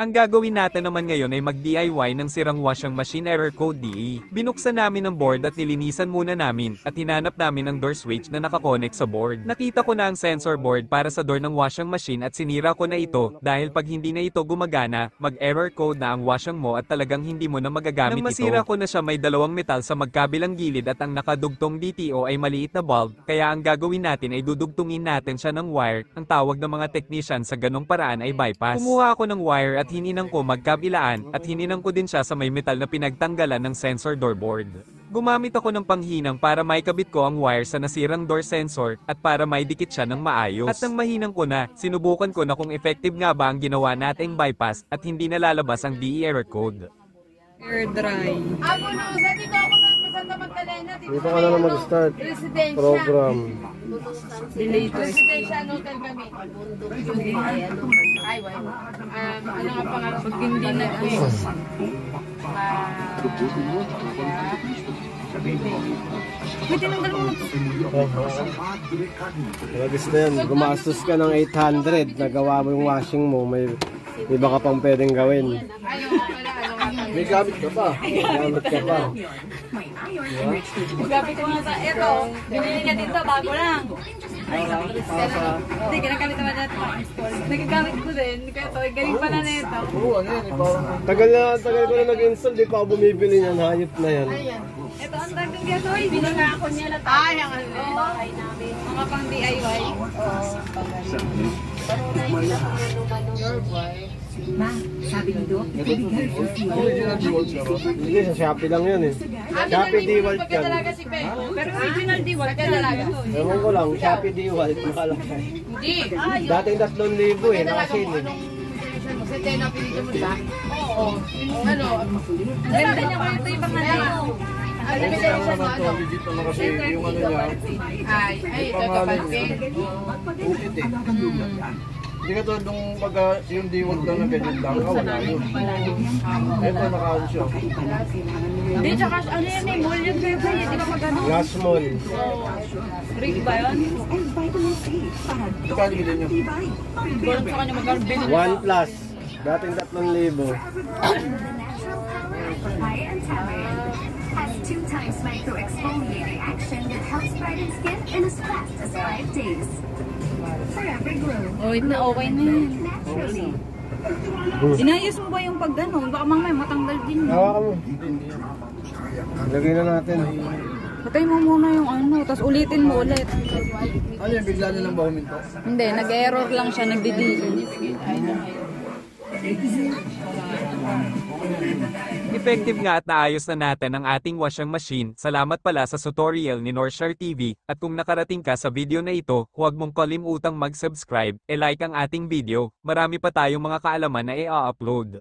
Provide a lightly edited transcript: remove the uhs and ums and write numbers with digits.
Ang gagawin natin naman ngayon ay mag-DIY ng sirang washing machine error code DE. Binuksan namin ang board at nilinisan muna namin, at hinanap namin ang door switch na nakakonect sa board. Nakita ko na ang sensor board para sa door ng washing machine at sinira ko na ito, dahil pag hindi na ito gumagana, mag-error code na ang washing mo at talagang hindi mo na magagamit ito. Nang masira ko na siya, may dalawang metal sa magkabilang gilid at ang nakadugtong DTO ay maliit na bulb, kaya ang gagawin natin ay dudugtungin natin siya ng wire. Ang tawag ng mga technician sa ganong paraan ay bypass. Kumuha ako ng wire at hininang ko magkabilaan, at hininang ko din siya sa may metal na pinagtanggalan ng sensor door board. Gumamit ako ng panghinang para maikabit ko ang wire sa nasirang door sensor, at para maidikit siya ng maayos. At nang mahinang ko na, sinubukan ko na kung effective nga ba ang ginawa nating bypass, at hindi nalalabas ang DE error code. Air dry. Ako no, sa dito ako sa Santa Magdalena. Dito ka na lang mag-start program. Delay to. Residential hotel kami. Ay, wala. Ano nga pangalan? Pag hindi nag-ayos. May tinanggal mo. Labis na yan. Gumastos ka ng 800. Nagawa mo yung washing mo. May iba ka pang pwedeng gawin. May gamit ka pa. Gamit ka pa. Gamit ko nga sa ito. Binili ka dito, bago lang. Hindi, ginagamit naman natin. Nagagamit ko din. Kaya ito, galing pala na ito. Tagal ko na nag-install. Di pa ako bumibili niyan. Hayop na yan. Ito, ang dagang gato. Binili ako niya lang. Ay, ang ano. Bahay namin. Mga pang DIY. Ma, sabi ni Doc, ibigay ko si Hindi, sa Shopee lang yan eh. Shopee DeWalt yan. Pagkadalaga si Pego. Pero original DIY. Pagkadalaga. Ewan ko lang, Shopee DeWalt nakalagay. Hindi. Dating 3,000 eh, nakasin eh. Sa Tena, pinito mo ba? Oo. Ano? Ganda niya ko ito ibang ano. Ang limitation mo, ano? Kasi yung ano niya, Ay, ito kapansin. ukit eh. Hindi ka tulad nung pagka yung DeWalt lang na ganyan lang, wala yun. Ito nakaano siya. Hindi, tsaka ano yan eh, mall yung paper eh, di ba pag ano? Last mall. Rig ba yun? Magkano bilhin niyo? Gold sa kanya magkano bilhin. 1 plus. Dating 3,000. has 2 times micro-exfoliating action that helps brighten skin in as fast as 5 days. Forever Glow. Oh, na okay na yun. Naturally. Inayos mo ba yung pag gano'n? Baka mamaya matanggal din yun. Hawakan mo. Lagay na natin. Patay mo muna yung ano, tapos ulitin mo ulit. Ano yung bigla na lang ba huminto? Hindi, nag-error lang siya, nagdi-delete. Effective nga at naayos na natin ang ating washing machine. Salamat pala sa tutorial ni Northshire TV, at kung nakarating ka sa video na ito, huwag mong kalimutang mag-subscribe, like ang ating video. Marami pa tayong mga kaalaman na i-upload.